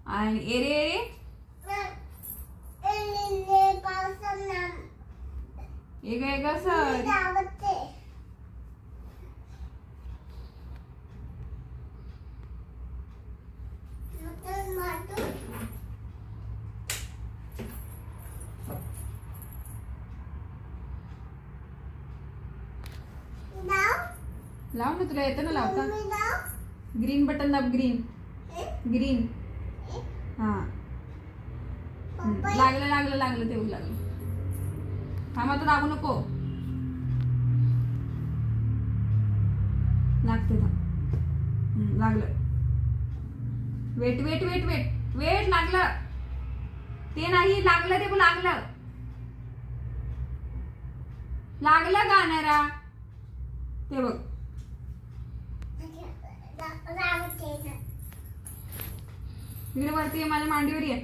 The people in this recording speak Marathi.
आणि एरे एरे एक एक सर लाव ना, तुला येतं ना लावता. ग्रीन बटन दाब. Green green. हा लागलं लागलं लागलं तेवढं लागलं. थांबा तर दाबू नको. लागते लागलं. Wait wait wait wait wait लागलं. ते नाही लागलं, ते लागलं. लागलं गाणारा ते बघ. इकडे वरती माझ्या मांडीवर ये.